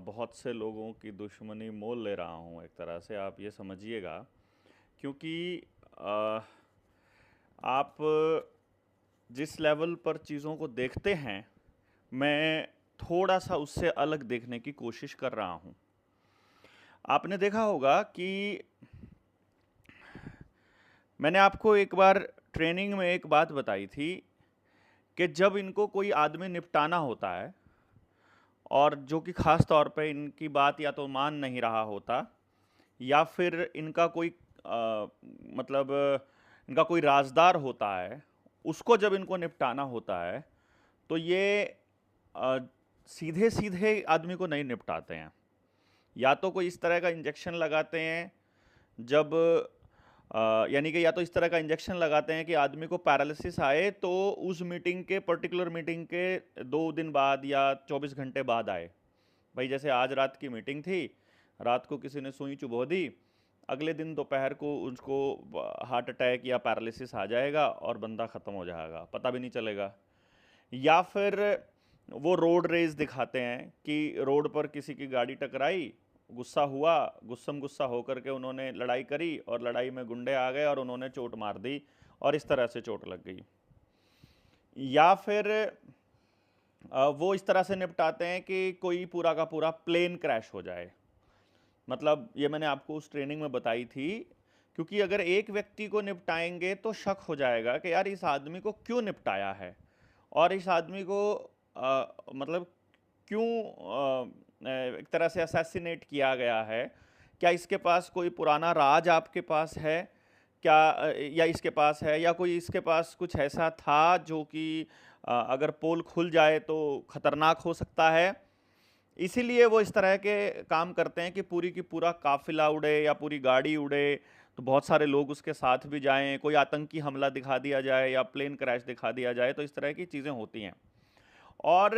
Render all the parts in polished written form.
बहुत से लोगों की दुश्मनी मोल ले रहा हूँ एक तरह से, आप ये समझिएगा। क्योंकि अ, आप जिस लेवल पर चीज़ों को देखते हैं, मैं थोड़ा सा उससे अलग देखने की कोशिश कर रहा हूँ। आपने देखा होगा कि मैंने आपको एक बार ट्रेनिंग में एक बात बताई थी कि जब इनको कोई आदमी निपटाना होता है और जो कि खास तौर पे इनकी बात या तो मान नहीं रहा होता या फिर इनका कोई मतलब इनका कोई राजदार होता है, उसको जब इनको निपटाना होता है तो ये अ, सीधे सीधे आदमी को नहीं निपटाते हैं। या तो कोई इस तरह का इंजेक्शन लगाते हैं जब यानी कि या तो इस तरह का इंजेक्शन लगाते हैं कि आदमी को पैरालिसिस आए तो उस मीटिंग के पर्टिकुलर मीटिंग के 2 दिन बाद या 24 घंटे बाद आए। भाई जैसे आज रात की मीटिंग थी, रात को किसी ने सुई चुभो दी, अगले दिन दोपहर को उसको हार्ट अटैक या पैरालिसिस आ जाएगा और बंदा ख़त्म हो जाएगा, पता भी नहीं चलेगा। या फिर वो रोड रेस दिखाते हैं कि रोड पर किसी की गाड़ी टकराई, गुस्सा हुआ, गुस्सम गुस्सा होकर के उन्होंने लड़ाई करी और लड़ाई में गुंडे आ गए और उन्होंने चोट मार दी और इस तरह से चोट लग गई। या फिर वो इस तरह से निपटाते हैं कि कोई पूरा का पूरा प्लेन क्रैश हो जाए। मतलब ये मैंने आपको उस ट्रेनिंग में बताई थी, क्योंकि अगर एक व्यक्ति को निपटाएंगे तो शक हो जाएगा कि यार इस आदमी को क्यों निपटाया है और इस आदमी को मतलब क्यों एक तरह से असैसिनेट किया गया है। क्या इसके पास कोई पुराना राज आपके पास है क्या, या इसके पास है, या कोई इसके पास कुछ ऐसा था जो कि अगर पोल खुल जाए तो खतरनाक हो सकता है। इसीलिए वो इस तरह के काम करते हैं कि पूरी की पूरा काफिला उड़े या पूरी गाड़ी उड़े, तो बहुत सारे लोग उसके साथ भी जाएं, कोई आतंकी हमला दिखा दिया जाए या प्लेन क्रैश दिखा दिया जाए, तो इस तरह की चीज़ें होती हैं। और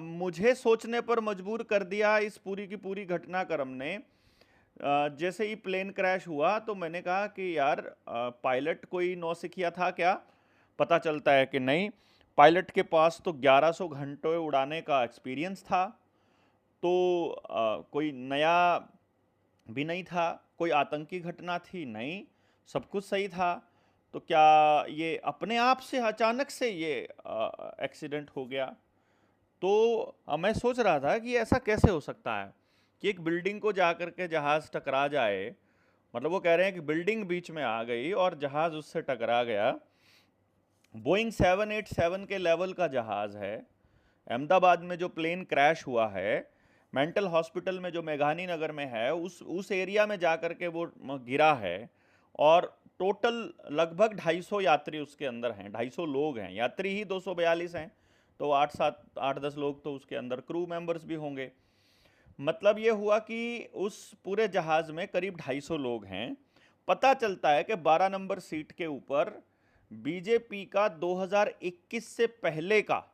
मुझे सोचने पर मजबूर कर दिया इस पूरी की पूरी घटनाक्रम ने। जैसे ही प्लेन क्रैश हुआ तो मैंने कहा कि यार पायलट कोई नौसिखिया था क्या? पता चलता है कि नहीं, पायलट के पास तो 1100 घंटे उड़ाने का एक्सपीरियंस था। तो कोई नया भी नहीं था, कोई आतंकी घटना थी नहीं, सब कुछ सही था। तो क्या ये अपने आप से अचानक से ये एक्सीडेंट हो गया? तो मैं सोच रहा था कि ऐसा कैसे हो सकता है कि एक बिल्डिंग को जाकर के जहाज टकरा जाए। मतलब वो कह रहे हैं कि बिल्डिंग बीच में आ गई और जहाज उससे टकरा गया। बोइंग 787 के लेवल का जहाज है। अहमदाबाद में जो प्लेन क्रैश हुआ है, मेंटल हॉस्पिटल में जो मेघानी नगर में है, उस एरिया में जाकर के वो गिरा है। और टोटल लगभग 250 यात्री उसके अंदर हैं, 250 लोग हैं, यात्री ही 242 हैं, तो 8-10 लोग तो उसके अंदर क्रू मेंबर्स भी होंगे। मतलब ये हुआ कि उस पूरे जहाज में करीब 250 लोग हैं। पता चलता है कि 12 नंबर सीट के ऊपर बीजेपी का 2021 से पहले का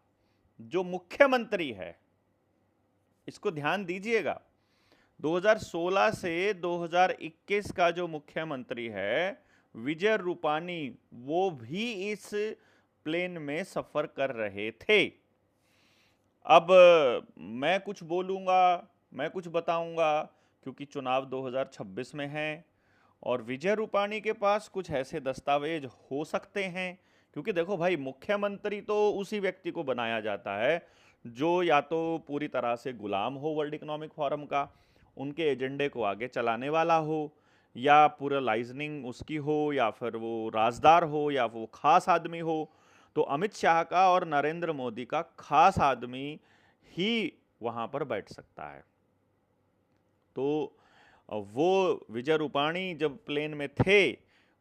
जो मुख्यमंत्री है, इसको ध्यान दीजिएगा, 2016 से 2021 का जो मुख्यमंत्री है विजय रूपानी, वो भी इस प्लेन में सफर कर रहे थे। अब मैं कुछ बोलूँगा, मैं कुछ बताऊँगा, क्योंकि चुनाव 2026 में हैं और विजय रूपानी के पास कुछ ऐसे दस्तावेज हो सकते हैं। क्योंकि देखो भाई, मुख्यमंत्री तो उसी व्यक्ति को बनाया जाता है जो या तो पूरी तरह से गुलाम हो वर्ल्ड इकोनॉमिक फोरम का, उनके एजेंडे को आगे चलाने वाला हो, या पूरा लाइजनिंग उसकी हो, या फिर वो राजदार हो, या वो खास आदमी हो। तो अमित शाह का और नरेंद्र मोदी का खास आदमी ही वहां पर बैठ सकता है। तो वो विजय रूपाणी जब प्लेन में थे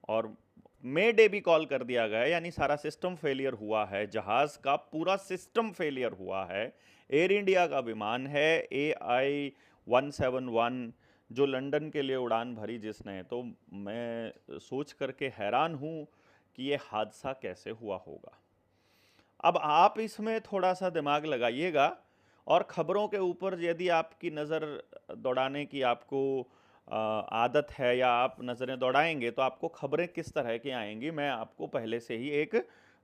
और मे डे भी कॉल कर दिया गया, यानी सारा सिस्टम फेलियर हुआ है, जहाज का पूरा सिस्टम फेलियर हुआ है। एयर इंडिया का विमान है AI-171, जो लंदन के लिए उड़ान भरी जिसने, तो मैं सोच करके हैरान हूँ कि ये हादसा कैसे हुआ होगा। अब आप इसमें थोड़ा सा दिमाग लगाइएगा और खबरों के ऊपर यदि आपकी नज़र दौड़ाने की आपको आदत है, या आप नज़रें दौड़ाएंगे, तो आपको खबरें किस तरह की आएंगी मैं आपको पहले से ही एक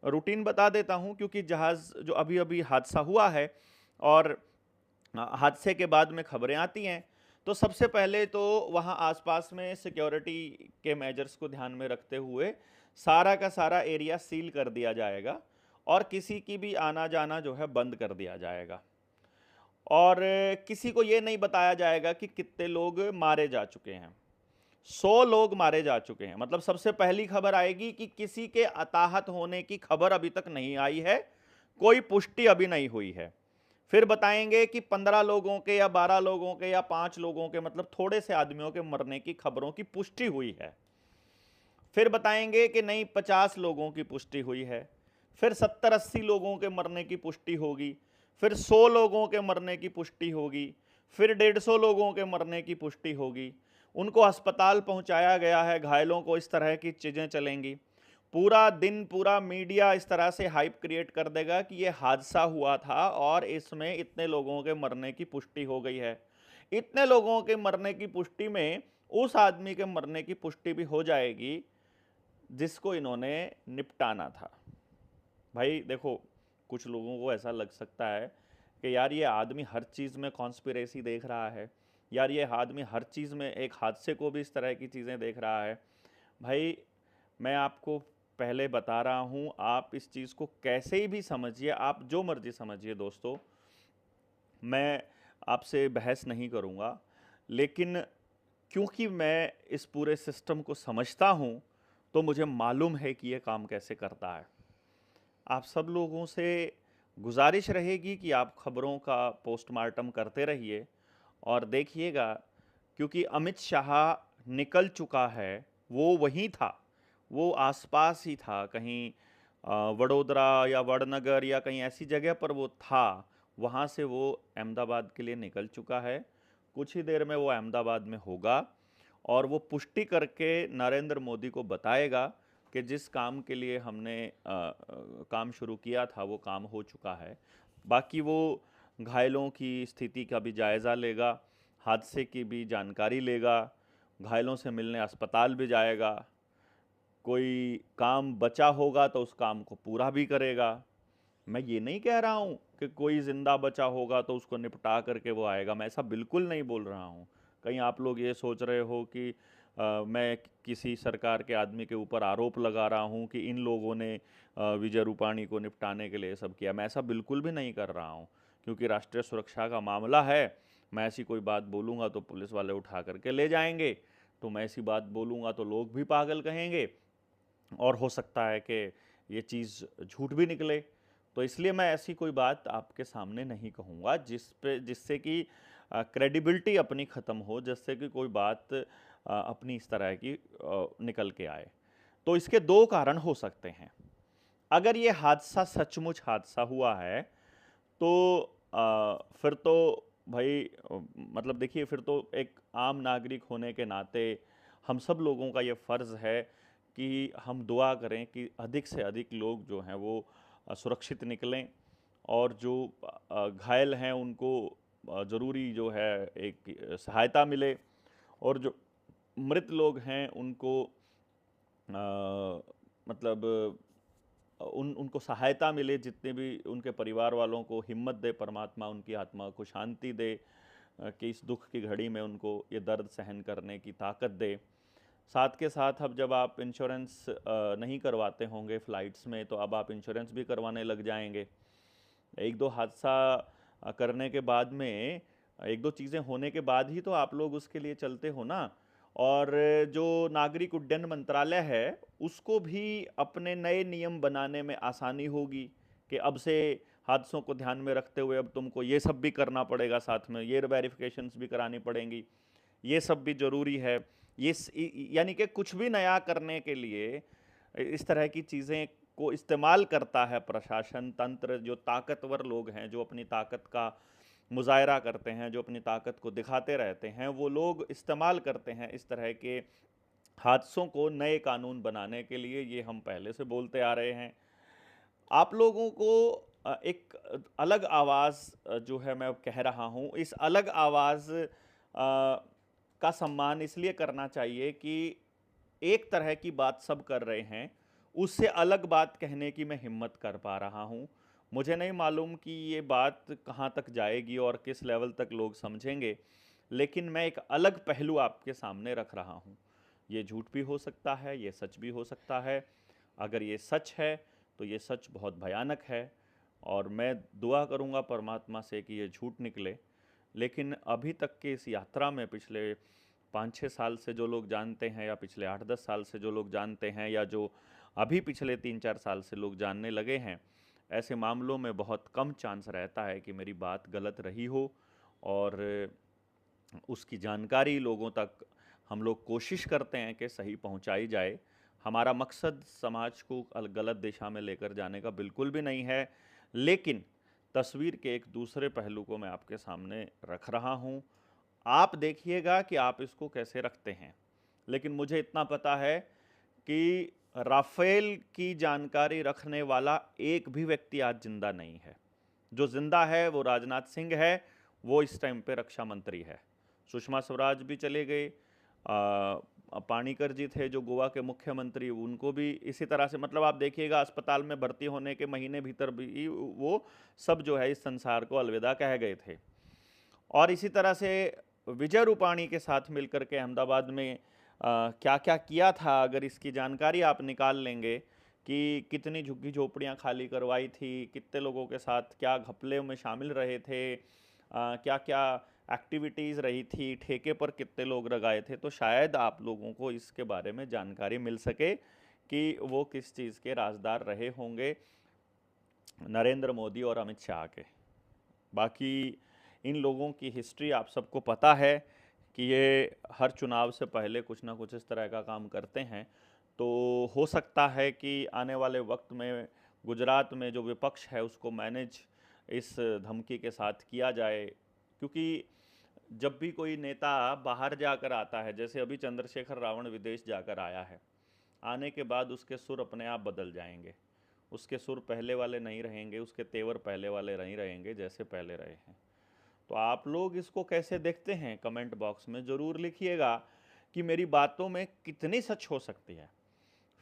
रूटीन बता देता हूं। क्योंकि जहाज़ जो अभी अभी हादसा हुआ है और हादसे के बाद में खबरें आती हैं। तो सबसे पहले तो वहाँ आसपास में सिक्योरिटी के मेजर्स को ध्यान में रखते हुए सारा का सारा एरिया सील कर दिया जाएगा और किसी की भी आना जाना जो है बंद कर दिया जाएगा। और किसी को ये नहीं बताया जाएगा कि कितने लोग मारे जा चुके हैं। 100 लोग मारे जा चुके हैं, मतलब सबसे पहली खबर आएगी कि किसी के अताहत होने की खबर अभी तक नहीं आई है, कोई पुष्टि अभी नहीं हुई है। फिर बताएंगे कि 15 लोगों के या 12 लोगों के या 5 लोगों के, मतलब थोड़े से आदमियों के मरने की खबरों की पुष्टि हुई है। फिर बताएंगे कि नहीं 50 लोगों की पुष्टि हुई है। फिर 70-80 लोगों के मरने की पुष्टि होगी। फिर 100 लोगों के मरने की पुष्टि होगी। फिर 150 लोगों के मरने की पुष्टि होगी। उनको अस्पताल पहुंचाया गया है, घायलों को, इस तरह की चीज़ें चलेंगी। पूरा दिन पूरा मीडिया इस तरह से हाइप क्रिएट कर देगा कि ये हादसा हुआ था और इसमें इतने लोगों के मरने की पुष्टि हो गई है। इतने लोगों के मरने की पुष्टि में उस आदमी के मरने की पुष्टि भी हो जाएगी जिसको इन्होंने निपटाना था। भाई देखो, कुछ लोगों को ऐसा लग सकता है कि यार ये आदमी हर चीज़ में कॉन्स्पिरेसी देख रहा है, यार ये आदमी हर चीज़ में एक हादसे को भी इस तरह की चीज़ें देख रहा है। भाई मैं आपको पहले बता रहा हूँ, आप इस चीज़ को कैसे ही भी समझिए, आप जो मर्जी समझिए दोस्तों, मैं आपसे बहस नहीं करूँगा, लेकिन क्योंकि मैं इस पूरे सिस्टम को समझता हूँ तो मुझे मालूम है कि ये काम कैसे करता है। आप सब लोगों से गुजारिश रहेगी कि आप खबरों का पोस्टमार्टम करते रहिए और देखिएगा, क्योंकि अमित शाह निकल चुका है, वो वहीं था, वो आसपास ही था, कहीं वडोदरा या वडनगर या कहीं ऐसी जगह पर वो था। वहाँ से वो अहमदाबाद के लिए निकल चुका है। कुछ ही देर में वो अहमदाबाद में होगा और वो पुष्टि करके नरेंद्र मोदी को बताएगा कि जिस काम के लिए हमने काम शुरू किया था वो काम हो चुका है। बाकी वो घायलों की स्थिति का भी जायज़ा लेगा, हादसे की भी जानकारी लेगा, घायलों से मिलने अस्पताल भी जाएगा, कोई काम बचा होगा तो उस काम को पूरा भी करेगा। मैं ये नहीं कह रहा हूँ कि कोई ज़िंदा बचा होगा तो उसको निपटा करके वो आएगा, मैं ऐसा बिल्कुल नहीं बोल रहा हूँ। कहीं आप लोग ये सोच रहे हो कि मैं किसी सरकार के आदमी के ऊपर आरोप लगा रहा हूँ कि इन लोगों ने विजय रूपाणी को निपटाने के लिए सब किया। मैं ऐसा बिल्कुल भी नहीं कर रहा हूँ, क्योंकि राष्ट्रीय सुरक्षा का मामला है। मैं ऐसी कोई बात बोलूँगा तो पुलिस वाले उठा करके ले जाएंगे, तो मैं ऐसी बात बोलूँगा तो लोग भी पागल कहेंगे और हो सकता है कि ये चीज़ झूठ भी निकले। तो इसलिए मैं ऐसी कोई बात आपके सामने नहीं कहूँगा जिससे कि क्रेडिबिलिटी अपनी ख़त्म हो, जिससे कि कोई बात अपनी इस तरह की निकल के आए। तो इसके दो कारण हो सकते हैं। अगर ये हादसा सचमुच हादसा हुआ है तो फिर तो भाई मतलब देखिए, फिर तो एक आम नागरिक होने के नाते हम सब लोगों का ये फ़र्ज़ है कि हम दुआ करें कि अधिक से अधिक लोग जो हैं वो सुरक्षित निकलें और जो घायल हैं उनको ज़रूरी जो है एक सहायता मिले, और जो मृत लोग हैं उनको मतलब उनको सहायता मिले, जितने भी उनके परिवार वालों को हिम्मत दे परमात्मा, उनकी आत्मा को शांति दे, कि इस दुख की घड़ी में उनको ये दर्द सहन करने की ताकत दे। साथ के साथ अब जब आप इंश्योरेंस नहीं करवाते होंगे फ़्लाइट्स में, तो अब आप इंश्योरेंस भी करवाने लग जाएंगे। एक दो हादसा करने के बाद में, एक दो चीज़ें होने के बाद ही तो आप लोग उसके लिए चलते हो ना। और जो नागरिक उड्डयन मंत्रालय है उसको भी अपने नए नियम बनाने में आसानी होगी कि अब से हादसों को ध्यान में रखते हुए अब तुमको ये सब भी करना पड़ेगा, साथ में ये वेरिफिकेशंस भी करानी पड़ेंगी, ये सब भी ज़रूरी है। यानी कि कुछ भी नया करने के लिए इस तरह की चीज़ें को इस्तेमाल करता है प्रशासन तंत्र। जो ताकतवर लोग हैं, जो अपनी ताकत का मुजाहरा करते हैं, जो अपनी ताकत को दिखाते रहते हैं, वो लोग इस्तेमाल करते हैं इस तरह के हादसों को नए कानून बनाने के लिए। ये हम पहले से बोलते आ रहे हैं। आप लोगों को एक अलग आवाज़ जो है मैं कह रहा हूँ, इस अलग आवाज़ का सम्मान इसलिए करना चाहिए कि एक तरह की बात सब कर रहे हैं, उससे अलग बात कहने की मैं हिम्मत कर पा रहा हूँ। मुझे नहीं मालूम कि ये बात कहाँ तक जाएगी और किस लेवल तक लोग समझेंगे, लेकिन मैं एक अलग पहलू आपके सामने रख रहा हूँ। ये झूठ भी हो सकता है, ये सच भी हो सकता है। अगर ये सच है तो ये सच बहुत भयानक है, और मैं दुआ करूँगा परमात्मा से कि ये झूठ निकले। लेकिन अभी तक की इस यात्रा में पिछले 5-6 साल से जो लोग जानते हैं, या पिछले 8-10 साल से जो लोग जानते हैं, या जो अभी पिछले 3-4 साल से लोग जानने लगे हैं, ऐसे मामलों में बहुत कम चांस रहता है कि मेरी बात गलत रही हो, और उसकी जानकारी लोगों तक हम लोग कोशिश करते हैं कि सही पहुंचाई जाए। हमारा मकसद समाज को गलत दिशा में लेकर जाने का बिल्कुल भी नहीं है, लेकिन तस्वीर के एक दूसरे पहलू को मैं आपके सामने रख रहा हूं। आप देखिएगा कि आप इसको कैसे रखते हैं। लेकिन मुझे इतना पता है कि राफेल की जानकारी रखने वाला एक भी व्यक्ति आज जिंदा नहीं है। जो जिंदा है वो राजनाथ सिंह है, वो इस टाइम पे रक्षा मंत्री है। सुषमा स्वराज भी चले गए, पानीकर जी थे जो गोवा के मुख्यमंत्री, उनको भी इसी तरह से, मतलब आप देखिएगा अस्पताल में भर्ती होने के महीने भीतर भी वो सब जो है इस संसार को अलविदा कह गए थे। और इसी तरह से विजय रूपाणी के साथ मिलकर के अहमदाबाद में क्या क्या किया था, अगर इसकी जानकारी आप निकाल लेंगे कि कितनी झुग्गी झोपड़ियाँ खाली करवाई थी, कितने लोगों के साथ क्या घपले में शामिल रहे थे, क्या क्या एक्टिविटीज़ रही थी, ठेके पर कितने लोग लगाए थे, तो शायद आप लोगों को इसके बारे में जानकारी मिल सके कि वो किस चीज़ के राजदार रहे होंगे, नरेंद्र मोदी और अमित शाह के। बाकी इन लोगों की हिस्ट्री आप सबको पता है कि ये हर चुनाव से पहले कुछ ना कुछ इस तरह का काम करते हैं। तो हो सकता है कि आने वाले वक्त में गुजरात में जो विपक्ष है उसको मैनेज इस धमकी के साथ किया जाए, क्योंकि जब भी कोई नेता बाहर जाकर आता है, जैसे अभी चंद्रशेखर रावण विदेश जाकर आया है, आने के बाद उसके सुर अपने आप बदल जाएंगे। उसके सुर पहले वाले नहीं रहेंगे, उसके तेवर पहले वाले नहीं रहेंगे जैसे पहले रहे हैं। तो आप लोग इसको कैसे देखते हैं, कमेंट बॉक्स में ज़रूर लिखिएगा कि मेरी बातों में कितनी सच हो सकती है।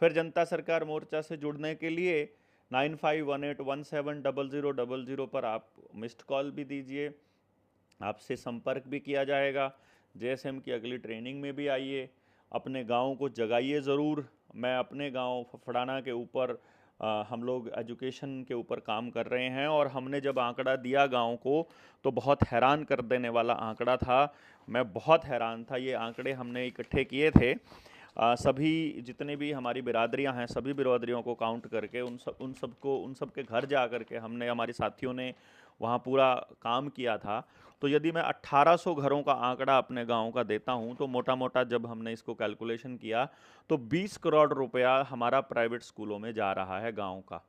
फिर जनता सरकार मोर्चा से जुड़ने के लिए 9518170000 पर आप मिस्ड कॉल भी दीजिए, आपसे संपर्क भी किया जाएगा। जेएसएम की अगली ट्रेनिंग में भी आइए, अपने गाँव को जगाइए ज़रूर। मैं अपने गाँव फफड़ाना के ऊपर हम लोग एजुकेशन के ऊपर काम कर रहे हैं, और हमने जब आंकड़ा दिया गांव को तो बहुत हैरान कर देने वाला आंकड़ा था। मैं बहुत हैरान था। ये आंकड़े हमने इकट्ठे किए थे, सभी जितने भी हमारी बिरादरियां हैं, सभी बिरादरियों को काउंट करके उन सब के घर जा कर के हमने, हमारे साथियों ने वहाँ पूरा काम किया था। तो यदि मैं 1800 घरों का आंकड़ा अपने गांव का देता हूं, तो मोटा मोटा जब हमने इसको कैलकुलेशन किया तो 20 करोड़ रुपया हमारा प्राइवेट स्कूलों में जा रहा है गांव का,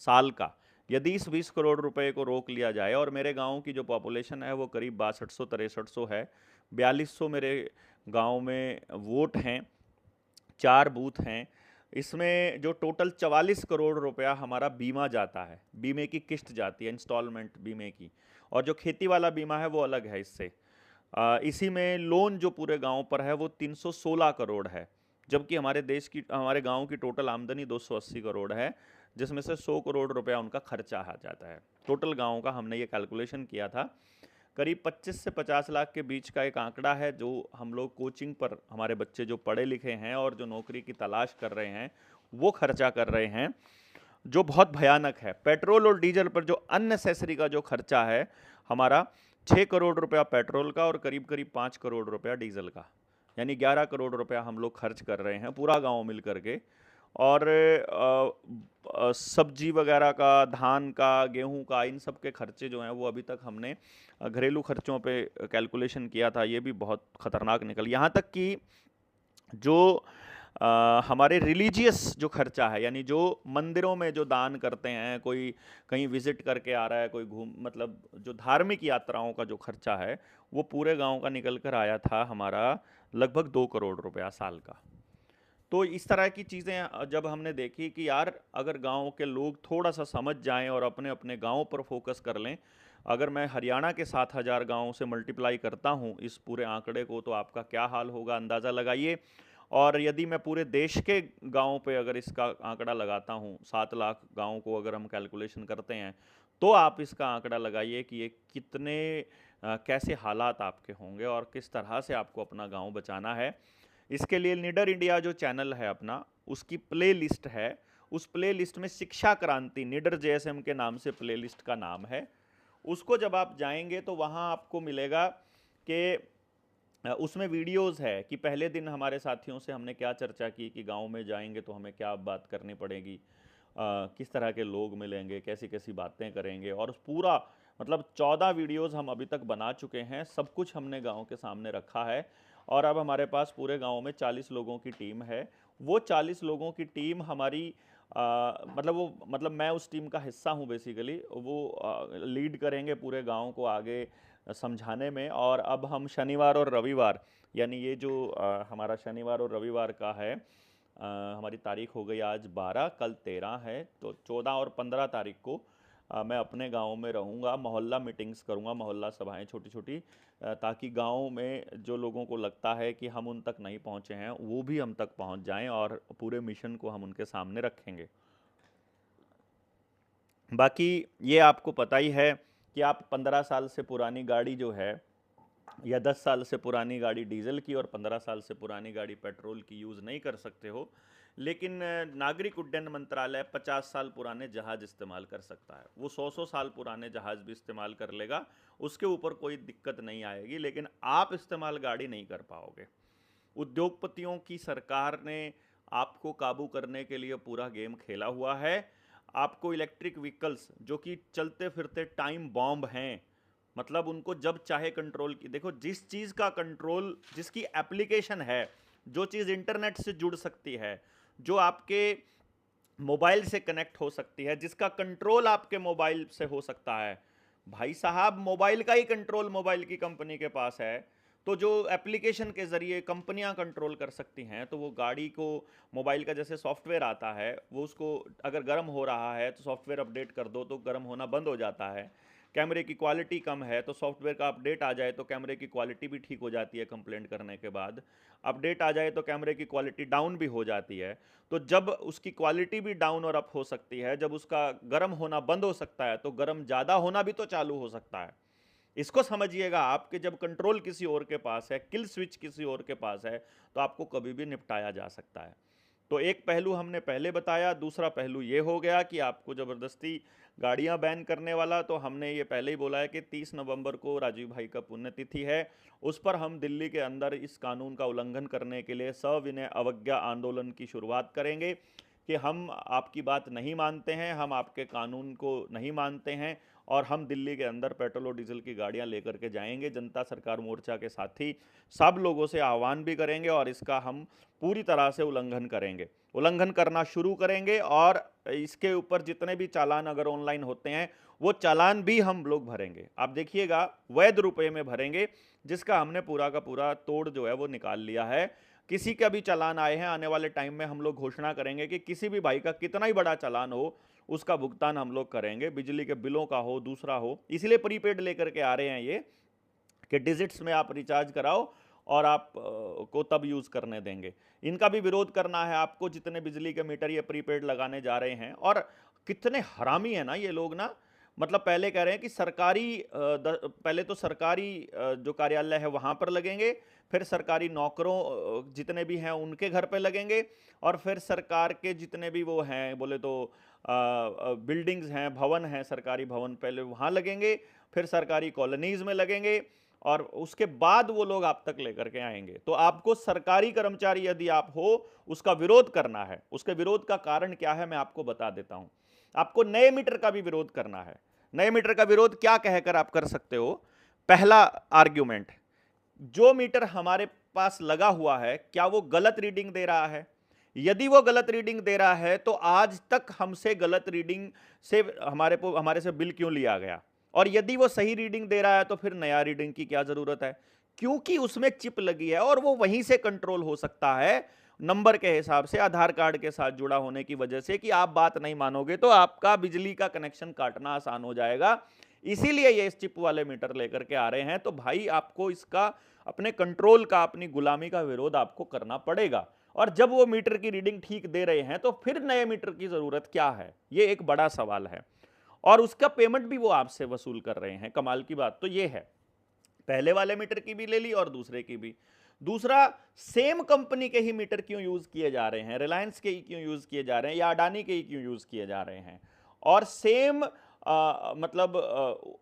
साल का। यदि इस 20 करोड़ रुपए को रोक लिया जाए, और मेरे गांव की जो पॉपुलेशन है वो करीब 6200-6300 है, 4200 मेरे गांव में वोट हैं, 4 बूथ हैं, इसमें जो टोटल 44 करोड़ रुपया हमारा बीमा जाता है, बीमे की किस्त जाती है, इंस्टॉलमेंट बीमे की, और जो खेती वाला बीमा है वो अलग है इससे। इसी में लोन जो पूरे गांव पर है वो 316 करोड़ है, जबकि हमारे गांव की टोटल आमदनी 280 करोड़ है, जिसमें से 100 करोड़ रुपया उनका खर्चा आ जाता है। टोटल गांव का हमने ये कैलकुलेशन किया था, करीब 25 से 50 लाख के बीच का एक आंकड़ा है, जो हम लोग कोचिंग पर, हमारे बच्चे जो पढ़े लिखे हैं और जो नौकरी की तलाश कर रहे हैं वो खर्चा कर रहे हैं, जो बहुत भयानक है। पेट्रोल और डीजल पर जो अननेसेसरी का जो खर्चा है हमारा, 6 करोड़ रुपया पेट्रोल का और करीब करीब 5 करोड़ रुपया डीजल का, यानी 11 करोड़ रुपया हम लोग खर्च कर रहे हैं पूरा गांव मिल करके। और सब्जी वगैरह का, धान का, गेहूं का, इन सब के खर्चे जो हैं वो अभी तक हमने घरेलू खर्चों पे कैलकुलेशन किया था, ये भी बहुत ख़तरनाक निकल। यहाँ तक कि जो हमारे रिलीजियस जो खर्चा है, यानी जो मंदिरों में जो दान करते हैं, कोई कहीं विजिट करके आ रहा है, कोई मतलब जो धार्मिक यात्राओं का जो खर्चा है, वो पूरे गांव का निकल कर आया था हमारा लगभग 2 करोड़ रुपया साल का। तो इस तरह की चीज़ें जब हमने देखी कि यार अगर गांव के लोग थोड़ा सा समझ जाएं और अपने अपने गांव पर फोकस कर लें, अगर मैं हरियाणा के 7000 गाँव से मल्टीप्लाई करता हूं इस पूरे आंकड़े को, तो आपका क्या हाल होगा अंदाज़ा लगाइए। और यदि मैं पूरे देश के गाँवों पे अगर इसका आंकड़ा लगाता हूँ, 7 लाख गाँव को अगर हम कैलकुलेशन करते हैं, तो आप इसका आंकड़ा लगाइए कि ये कितने कैसे हालात आपके होंगे और किस तरह से आपको अपना गाँव बचाना है। इसके लिए निडर इंडिया जो चैनल है अपना, उसकी प्ले लिस्ट है, उस प्ले लिस्ट में शिक्षा क्रांति निडर जेएसएम के नाम से प्ले लिस्ट का नाम है। उसको जब आप जाएंगे तो वहाँ आपको मिलेगा कि उसमें वीडियोस है कि पहले दिन हमारे साथियों से हमने क्या चर्चा की कि गांव में जाएंगे तो हमें क्या बात करनी पड़ेगी, किस तरह के लोग मिलेंगे, कैसी कैसी बातें करेंगे, और उस पूरा मतलब 14 वीडियोस हम अभी तक बना चुके हैं। सब कुछ हमने गांव के सामने रखा है और अब हमारे पास पूरे गांव में 40 लोगों की टीम है। वो 40 लोगों की टीम हमारी मतलब मैं उस टीम का हिस्सा हूँ बेसिकली। वो लीड करेंगे पूरे गांव को आगे समझाने में। और अब हम शनिवार और रविवार, यानी ये जो हमारा शनिवार और रविवार का है, हमारी तारीख हो गई आज 12, कल 13 है, तो 14 और 15 तारीख को मैं अपने गांव में रहूंगा, मोहल्ला मीटिंग्स करूंगा, मोहल्ला सभाएं छोटी छोटी, ताकि गांव में जो लोगों को लगता है कि हम उन तक नहीं पहुंचे हैं वो भी हम तक पहुंच जाएं और पूरे मिशन को हम उनके सामने रखेंगे। बाकी ये आपको पता ही है कि आप 15 साल से पुरानी गाड़ी जो है, या 10 साल से पुरानी गाड़ी डीजल की और 15 साल से पुरानी गाड़ी पेट्रोल की यूज़ नहीं कर सकते हो, लेकिन नागरिक उड्डयन मंत्रालय 50 साल पुराने जहाज़ इस्तेमाल कर सकता है। वो 100 साल पुराने जहाज़ भी इस्तेमाल कर लेगा, उसके ऊपर कोई दिक्कत नहीं आएगी, लेकिन आप इस्तेमाल गाड़ी नहीं कर पाओगे। उद्योगपतियों की सरकार ने आपको काबू करने के लिए पूरा गेम खेला हुआ है। आपको इलेक्ट्रिक व्हीकल्स जो कि चलते फिरते टाइम बॉम्ब हैं, मतलब उनको जब चाहे कंट्रोल की, देखो जिस चीज़ का कंट्रोल, जिसकी एप्लीकेशन है, जो चीज़ इंटरनेट से जुड़ सकती है, जो आपके मोबाइल से कनेक्ट हो सकती है, जिसका कंट्रोल आपके मोबाइल से हो सकता है, भाई साहब मोबाइल का ही कंट्रोल मोबाइल की कंपनी के पास है, तो जो एप्लीकेशन के ज़रिए कंपनियां कंट्रोल कर सकती हैं, तो वो गाड़ी को, मोबाइल का जैसे सॉफ्टवेयर आता है, वो उसको अगर गर्म हो रहा है तो सॉफ्टवेयर अपडेट कर दो तो गर्म होना बंद हो जाता है। कैमरे की क्वालिटी कम है तो सॉफ्टवेयर का अपडेट आ जाए तो कैमरे की क्वालिटी भी ठीक हो जाती है कंप्लेंट करने के बाद। अपडेट आ जाए तो कैमरे की क्वालिटी डाउन भी हो जाती है। तो जब उसकी क्वालिटी भी डाउन और अप हो सकती है, जब उसका गर्म होना बंद हो सकता है, तो गर्म ज़्यादा होना भी तो चालू हो सकता है। इसको समझिएगा आप कि जब कंट्रोल किसी और के पास है, किल स्विच किसी और के पास है, तो आपको कभी भी निपटाया जा सकता है। तो एक पहलू हमने पहले बताया। दूसरा पहलू ये हो गया कि आपको ज़बरदस्ती गाड़ियां बैन करने वाला, तो हमने ये पहले ही बोला है कि 30 नवंबर को राजीव भाई का पुण्यतिथि है, उस पर हम दिल्ली के अंदर इस कानून का उल्लंघन करने के लिए सविनय अवज्ञा आंदोलन की शुरुआत करेंगे कि हम आपकी बात नहीं मानते हैं, हम आपके कानून को नहीं मानते हैं, और हम दिल्ली के अंदर पेट्रोल और डीजल की गाड़ियां लेकर के जाएंगे। जनता सरकार मोर्चा के साथी सब लोगों से आह्वान भी करेंगे और इसका हम पूरी तरह से उल्लंघन करेंगे, उल्लंघन करना शुरू करेंगे। और इसके ऊपर जितने भी चालान अगर ऑनलाइन होते हैं, वो चालान भी हम लोग भरेंगे। आप देखिएगा, वैध रुपये में भरेंगे, जिसका हमने पूरा का पूरा तोड़ जो है वो निकाल लिया है। किसी का भी चालान आए हैं, आने वाले टाइम में हम लोग घोषणा करेंगे कि किसी भी भाई का कितना ही बड़ा चालान हो, उसका भुगतान हम लोग करेंगे, बिजली के बिलों का हो, दूसरा हो। इसलिए प्रीपेड लेकर के आ रहे हैं ये, कि डिजिट्स में आप रिचार्ज कराओ और आप को तब यूज़ करने देंगे। इनका भी विरोध करना है आपको, जितने बिजली के मीटर ये प्रीपेड लगाने जा रहे हैं। और कितने हरामी है ना ये लोग ना, मतलब पहले कह रहे हैं कि सरकारी पहले तो सरकारी जो कार्यालय है वहाँ पर लगेंगे, फिर सरकारी नौकरों जितने भी हैं उनके घर पे लगेंगे, और फिर सरकार के जितने भी वो हैं, बोले तो बिल्डिंग्स हैं, भवन हैं, सरकारी भवन पहले वहाँ लगेंगे, फिर सरकारी कॉलोनीज़ में लगेंगे, और उसके बाद वो लोग आप तक लेकर के आएंगे। तो आपको सरकारी कर्मचारी यदि आप हो, उसका विरोध करना है। उसके विरोध का कारण क्या है मैं आपको बता देता हूं। आपको नए मीटर का भी विरोध करना है। नए मीटर का विरोध क्या कहकर आप कर सकते हो? पहला आर्ग्यूमेंट, जो मीटर हमारे पास लगा हुआ है क्या वो गलत रीडिंग दे रहा है? यदि वो गलत रीडिंग दे रहा है तो आज तक हमसे गलत रीडिंग से हमारे से बिल क्यों लिया गया? और यदि वो सही रीडिंग दे रहा है तो फिर नया रीडिंग की क्या जरूरत है? क्योंकि उसमें चिप लगी है और वो वहीं से कंट्रोल हो सकता है, नंबर के हिसाब से, आधार कार्ड के साथ जुड़ा होने की वजह से। कि आप बात नहीं मानोगे तो आपका बिजली का कनेक्शन काटना आसान हो जाएगा। इसीलिए ये इस चिप वाले मीटर लेकर के आ रहे हैं। तो भाई आपको इसका अपने कंट्रोल का, अपनी गुलामी का विरोध आपको करना पड़ेगा। और जब वो मीटर की रीडिंग ठीक दे रहे हैं तो फिर नए मीटर की जरूरत क्या है, ये एक बड़ा सवाल है। और उसका पेमेंट भी वो आपसे वसूल कर रहे हैं। कमाल की बात तो ये है, पहले वाले मीटर की भी ले ली और दूसरे की भी। दूसरा, सेम कंपनी के ही मीटर क्यों यूज किए जा रहे हैं, रिलायंस के ही क्यों यूज किए जा रहे हैं या अडानी के ही क्यों यूज किए जा रहे हैं। और सेम मतलब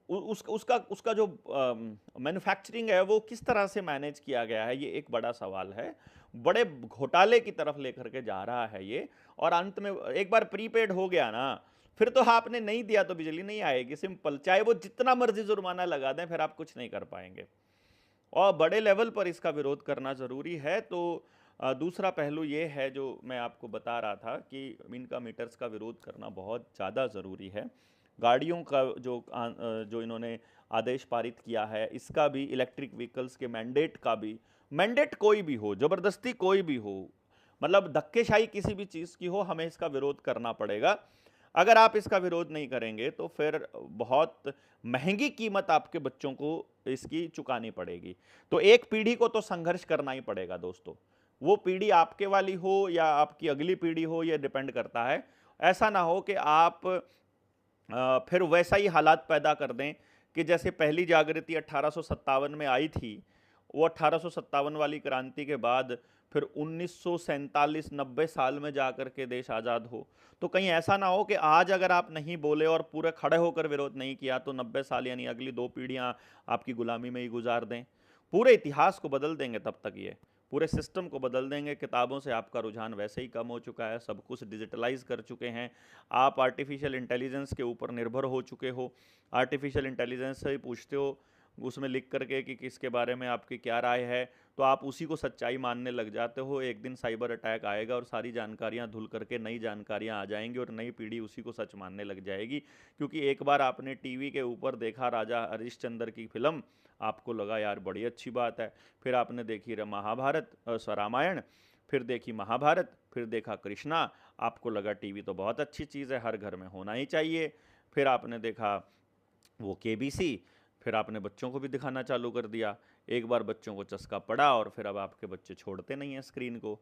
उसका जो मैन्युफैक्चरिंग है वो किस तरह से मैनेज किया गया है, ये एक बड़ा सवाल है। बड़े घोटाले की तरफ लेकर के जा रहा है ये। और अंत में एक बार प्रीपेड हो गया ना, फिर तो आपने नहीं दिया तो बिजली नहीं आएगी, सिंपल। चाहे वो जितना मर्जी जुर्माना लगा दें, फिर आप कुछ नहीं कर पाएंगे। और बड़े लेवल पर इसका विरोध करना जरूरी है। तो दूसरा पहलू ये है जो मैं आपको बता रहा था कि इनका मीटर्स का विरोध करना बहुत ज़्यादा ज़रूरी है। गाड़ियों का जो इन्होंने आदेश पारित किया है, इसका भी, इलेक्ट्रिक व्हीकल्स के मैंडेट का भी, मैंडेट कोई भी हो, ज़बरदस्ती कोई भी हो, मतलब धक्केशाही किसी भी चीज़ की हो, हमें इसका विरोध करना पड़ेगा। अगर आप इसका विरोध नहीं करेंगे तो फिर बहुत महंगी कीमत आपके बच्चों को इसकी चुकानी पड़ेगी। तो एक पीढ़ी को तो संघर्ष करना ही पड़ेगा दोस्तों। वो पीढ़ी आपके वाली हो या आपकी अगली पीढ़ी हो, ये डिपेंड करता है। ऐसा ना हो कि आप फिर वैसा ही हालात पैदा कर दें कि जैसे पहली जागृति 1857 में आई थी, वो 1857 वाली क्रांति के बाद फिर 1947 90 साल में जाकर के देश आज़ाद हो। तो कहीं ऐसा ना हो कि आज अगर आप नहीं बोले और पूरे खड़े होकर विरोध नहीं किया तो 90 साल यानी अगली 2 पीढ़ियां आपकी गुलामी में ही गुजार दें। पूरे इतिहास को बदल देंगे तब तक, ये पूरे सिस्टम को बदल देंगे। किताबों से आपका रुझान वैसे ही कम हो चुका है, सब कुछ डिजिटलाइज कर चुके हैं, आप आर्टिफिशियल इंटेलिजेंस के ऊपर निर्भर हो चुके हो। आर्टिफिशियल इंटेलिजेंस से ही पूछते हो उसमें लिख करके कि किसके बारे में आपकी क्या राय है, तो आप उसी को सच्चाई मानने लग जाते हो। एक दिन साइबर अटैक आएगा और सारी जानकारियां धुल करके नई जानकारियां आ जाएंगी और नई पीढ़ी उसी को सच मानने लग जाएगी। क्योंकि एक बार आपने टीवी के ऊपर देखा राजा हरिश्चंद्र की फिल्म, आपको लगा यार बड़ी अच्छी बात है। फिर आपने देखी महाभारत, रामायण, फिर देखी महाभारत, फिर देखा कृष्णा, आपको लगा टीवी तो बहुत अच्छी चीज़ है, हर घर में होना ही चाहिए। फिर आपने देखा वो केबीसी, फिर आपने बच्चों को भी दिखाना चालू कर दिया। एक बार बच्चों को चस्का पड़ा और फिर अब आपके बच्चे छोड़ते नहीं हैं स्क्रीन को।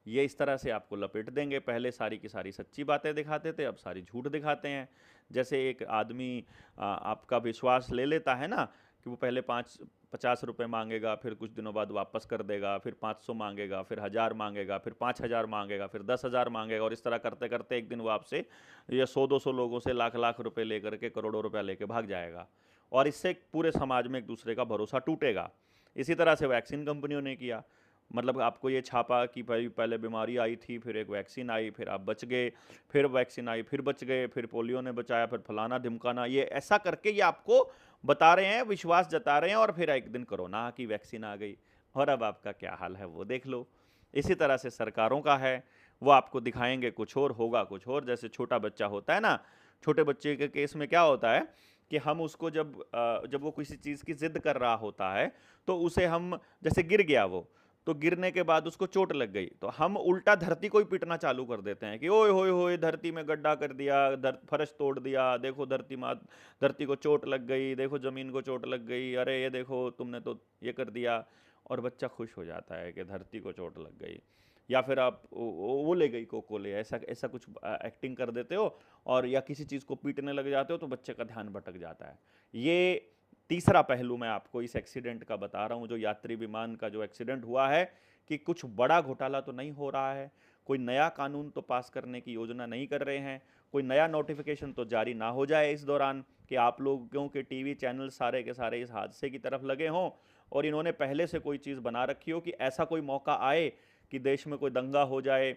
ये इस तरह से आपको लपेट देंगे। पहले सारी की सारी सच्ची बातें दिखाते थे, अब सारी झूठ दिखाते हैं। जैसे एक आदमी आपका विश्वास ले लेता है ना कि वो पहले 50 रुपये मांगेगा, फिर कुछ दिनों बाद वापस कर देगा, फिर 500 मांगेगा, फिर 1000 मांगेगा, फिर 5000 मांगेगा, फिर 10,000 मांगेगा, और इस तरह करते करते एक दिन वो आपसे ये 100-200 लोगों से लाख लाख रुपए लेकर के, करोड़ों रुपया लेके भाग जाएगा। और इससे पूरे समाज में एक दूसरे का भरोसा टूटेगा। इसी तरह से वैक्सीन कंपनियों ने किया। मतलब आपको ये छापा कि भाई पहले बीमारी आई थी, फिर एक वैक्सीन आई, फिर आप बच गए, फिर वैक्सीन आई, फिर बच गए, फिर पोलियो ने बचाया, फिर फलाना ढिमकाना, ये ऐसा करके ये आपको बता रहे हैं, विश्वास जता रहे हैं। और फिर एक दिन कोरोना की वैक्सीन आ गई और अब आपका क्या हाल है वो देख लो। इसी तरह से सरकारों का है, वो आपको दिखाएंगे कुछ और, होगा कुछ और। जैसे छोटा बच्चा होता है ना, छोटे बच्चे के केस में क्या होता है कि हम उसको जब वो किसी चीज़ की जिद कर रहा होता है तो उसे हम, जैसे गिर गया वो, तो गिरने के बाद उसको चोट लग गई तो हम उल्टा धरती को ही पीटना चालू कर देते हैं कि ओए होए होए धरती में गड्ढा कर दिया, फर्श तोड़ दिया, देखो धरती को चोट लग गई, देखो ज़मीन को चोट लग गई, अरे ये देखो तुमने तो ये कर दिया। और बच्चा खुश हो जाता है कि धरती को चोट लग गई। या फिर आप वो ले गई कोकोले, ऐसा ऐसा कुछ एक्टिंग कर देते हो, और या किसी चीज़ को पीटने लग जाते हो तो बच्चे का ध्यान भटक जाता है। ये तीसरा पहलू मैं आपको इस एक्सीडेंट का बता रहा हूँ, जो यात्री विमान का जो एक्सीडेंट हुआ है, कि कुछ बड़ा घोटाला तो नहीं हो रहा है, कोई नया कानून तो पास करने की योजना नहीं कर रहे हैं, कोई नया नोटिफिकेशन तो जारी ना हो जाए इस दौरान कि आप लोगों के टीवी चैनल सारे के सारे इस हादसे की तरफ लगे हों और इन्होंने पहले से कोई चीज़ बना रखी हो कि ऐसा कोई मौका आए कि देश में कोई दंगा हो जाए,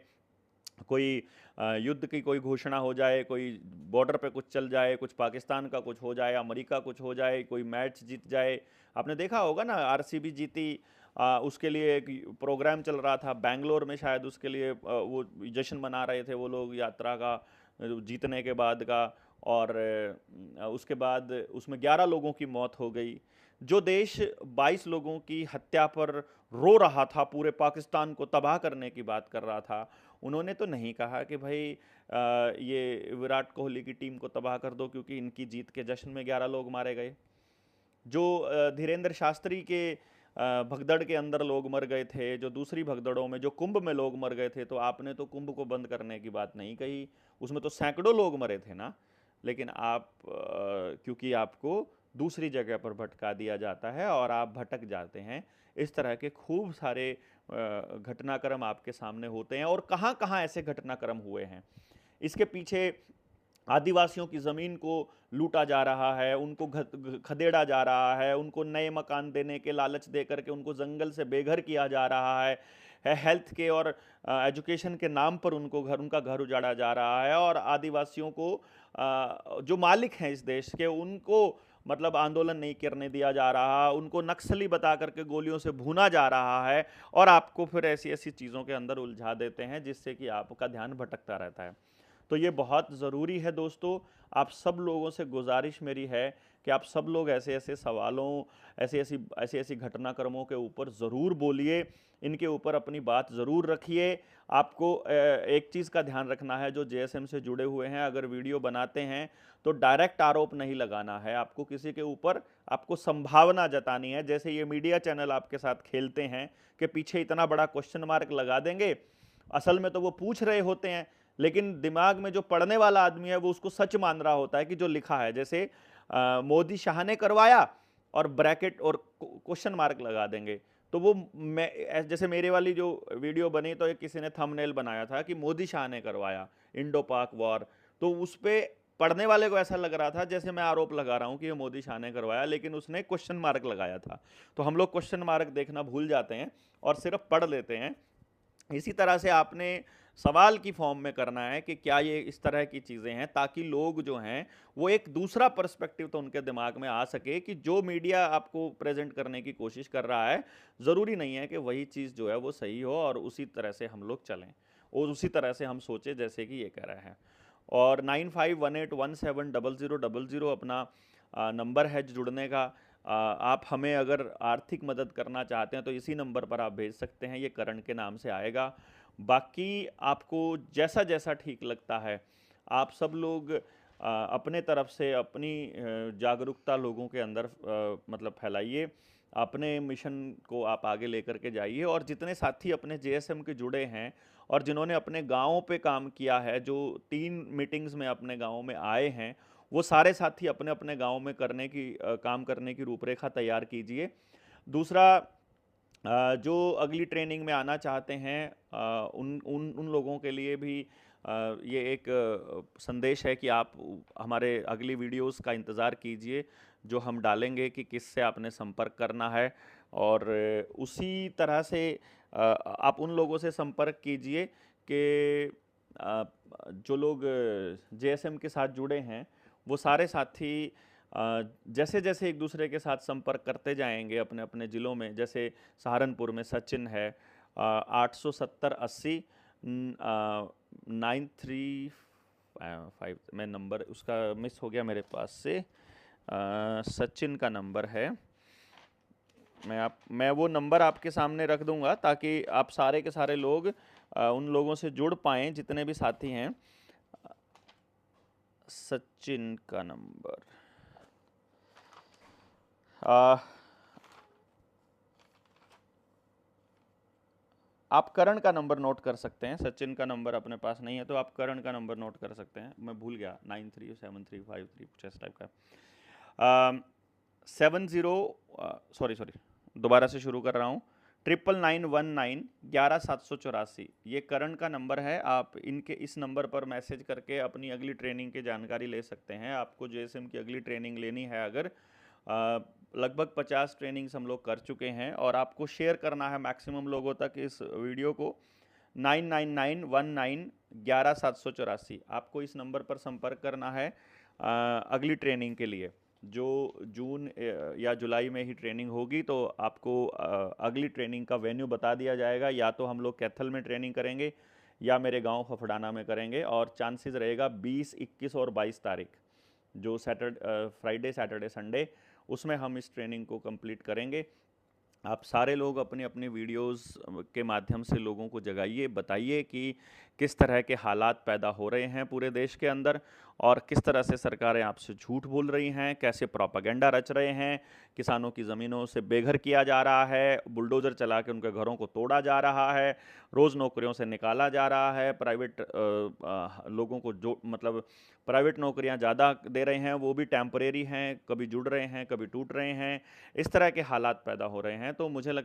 कोई युद्ध की कोई घोषणा हो जाए, कोई बॉर्डर पे कुछ चल जाए, कुछ पाकिस्तान का कुछ हो जाए, अमेरिका कुछ हो जाए, कोई मैच जीत जाए। आपने देखा होगा ना, आरसीबी जीती, उसके लिए एक प्रोग्राम चल रहा था बेंगलोर में, शायद उसके लिए वो जश्न मना रहे थे वो लोग यात्रा का, जीतने के बाद का। और उसके बाद उसमें 11 लोगों की मौत हो गई। जो देश 22 लोगों की हत्या पर रो रहा था, पूरे पाकिस्तान को तबाह करने की बात कर रहा था, उन्होंने तो नहीं कहा कि भाई ये विराट कोहली की टीम को तबाह कर दो क्योंकि इनकी जीत के जश्न में 11 लोग मारे गए। जो धीरेन्द्र शास्त्री के भगदड़ के अंदर लोग मर गए थे, जो दूसरी भगदड़ों में, जो कुंभ में लोग मर गए थे, तो आपने तो कुंभ को बंद करने की बात नहीं कही, उसमें तो सैकड़ों लोग मरे थे ना। लेकिन आप क्योंकि आपको दूसरी जगह पर भटका दिया जाता है और आप भटक जाते हैं, इस तरह के खूब सारे घटनाक्रम आपके सामने होते हैं। और कहाँ कहाँ ऐसे घटनाक्रम हुए हैं, इसके पीछे आदिवासियों की ज़मीन को लूटा जा रहा है, उनको खदेड़ा जा रहा है, उनको नए मकान देने के लालच दे करके उनको जंगल से बेघर किया जा रहा है, हेल्थ के और एजुकेशन के नाम पर उनका घर उजाड़ा जा रहा है। और आदिवासियों को जो मालिक हैं इस देश के, उनको मतलब आंदोलन नहीं करने दिया जा रहा, उनको नक्सली बता करके गोलियों से भूना जा रहा है, और आपको फिर ऐसी ऐसी चीज़ों के अंदर उलझा देते हैं जिससे कि आपका ध्यान भटकता रहता है। तो ये बहुत ज़रूरी है दोस्तों। आप सब लोगों से गुजारिश मेरी है कि आप सब लोग ऐसे ऐसे सवालों, ऐसी ऐसी घटनाक्रमों के ऊपर ज़रूर बोलिए, इनके ऊपर अपनी बात ज़रूर रखिए। आपको एक चीज़ का ध्यान रखना है, जो जेएसएम से जुड़े हुए हैं, अगर वीडियो बनाते हैं तो डायरेक्ट आरोप नहीं लगाना है, आपको किसी के ऊपर आपको संभावना जतानी है। जैसे ये मीडिया चैनल आपके साथ खेलते हैं कि पीछे इतना बड़ा क्वेश्चन मार्क लगा देंगे, असल में तो वो पूछ रहे होते हैं, लेकिन दिमाग में जो पढ़ने वाला आदमी है वो उसको सच मान रहा होता है कि जो लिखा है। जैसे मोदी शाह ने करवाया और ब्रैकेट और क्वेश्चन मार्क लगा देंगे, तो वो जैसे मेरे वाली जो वीडियो बनी तो एक किसी ने थंबनेल बनाया था कि मोदी शाह ने करवाया इंडो पाक वॉर, तो उस पर पढ़ने वाले को ऐसा लग रहा था जैसे मैं आरोप लगा रहा हूँ कि ये मोदी शाह ने करवाया, लेकिन उसने क्वेश्चन मार्क लगाया था। तो हम लोग क्वेश्चन मार्क देखना भूल जाते हैं और सिर्फ पढ़ लेते हैं। इसी तरह से आपने सवाल की फॉर्म में करना है कि क्या ये इस तरह की चीज़ें हैं, ताकि लोग जो हैं वो एक दूसरा पर्सपेक्टिव तो उनके दिमाग में आ सके कि जो मीडिया आपको प्रेजेंट करने की कोशिश कर रहा है, ज़रूरी नहीं है कि वही चीज़ जो है वो सही हो और उसी तरह से हम लोग चलें और उसी तरह से हम सोचें जैसे कि ये कह रहे हैं। और 9518170000 अपना नंबर है जुड़ने का। आप हमें अगर आर्थिक मदद करना चाहते हैं तो इसी नंबर पर आप भेज सकते हैं, ये करण के नाम से आएगा। बाकी आपको जैसा जैसा ठीक लगता है, आप सब लोग अपने तरफ से अपनी जागरूकता लोगों के अंदर मतलब फैलाइए, अपने मिशन को आप आगे लेकर के जाइए। और जितने साथी अपने जेएसएम के जुड़े हैं और जिन्होंने अपने गाँव पे काम किया है, जो 3 मीटिंग्स में अपने गाँव में आए हैं, वो सारे साथी अपने अपने गांव में काम करने की रूपरेखा तैयार कीजिए। दूसरा, जो अगली ट्रेनिंग में आना चाहते हैं, उन उन उन लोगों के लिए भी ये एक संदेश है कि आप हमारे अगली वीडियोस का इंतज़ार कीजिए, जो हम डालेंगे कि किससे आपने संपर्क करना है। और उसी तरह से आप उन लोगों से संपर्क कीजिए कि जो लोग जेएसएम के साथ जुड़े हैं, वो सारे साथी जैसे जैसे एक दूसरे के साथ संपर्क करते जाएंगे अपने अपने ज़िलों में, जैसे सहारनपुर में सचिन है, 87080 935, मैं नंबर उसका मिस हो गया मेरे पास से, सचिन का नंबर है। मैं वो नंबर आपके सामने रख दूंगा ताकि आप सारे के सारे लोग उन लोगों से जुड़ पाएँ जितने भी साथी हैं। सचिन का नंबर आप करण का नंबर नोट कर सकते हैं। सचिन का नंबर अपने पास नहीं है तो आप करण का नंबर नोट कर सकते हैं। मैं भूल गया, 937353 कुछ इस टाइप का। 70 दोबारा से शुरू कर रहा हूँ, 9991911784, ये करण का नंबर है। आप इनके इस नंबर पर मैसेज करके अपनी अगली ट्रेनिंग की जानकारी ले सकते हैं। आपको जेएसएम की अगली ट्रेनिंग लेनी है अगर, लगभग 50 ट्रेनिंग्स हम लोग कर चुके हैं और आपको शेयर करना है मैक्सिमम लोगों तक इस वीडियो को। 9991911784, आपको इस नंबर पर संपर्क करना है अगली ट्रेनिंग के लिए। जो जून या जुलाई में ही ट्रेनिंग होगी तो आपको अगली ट्रेनिंग का वेन्यू बता दिया जाएगा। या तो हम लोग कैथल में ट्रेनिंग करेंगे या मेरे गांव फफड़ाना में करेंगे, और चांसेस रहेगा 20, 21 और 22 तारीख, जो फ्राइडे सैटरडे संडे, उसमें हम इस ट्रेनिंग को कंप्लीट करेंगे। आप सारे लोग अपनी-अपनी वीडियोज़ के माध्यम से लोगों को जगाइए, बताइए कि किस तरह के हालात पैदा हो रहे हैं पूरे देश के अंदर और किस तरह से सरकारें आपसे झूठ बोल रही हैं, कैसे प्रोपेगेंडा रच रहे हैं, किसानों की ज़मीनों से बेघर किया जा रहा है, बुलडोज़र चला के उनके घरों को तोड़ा जा रहा है, रोज़ नौकरियों से निकाला जा रहा है, प्राइवेट लोगों को जो मतलब प्राइवेट नौकरियां ज़्यादा दे रहे हैं, वो भी टेम्परेरी हैं, कभी जुड़ रहे हैं, कभी टूट रहे हैं। इस तरह के हालात पैदा हो रहे हैं, तो मुझे लगता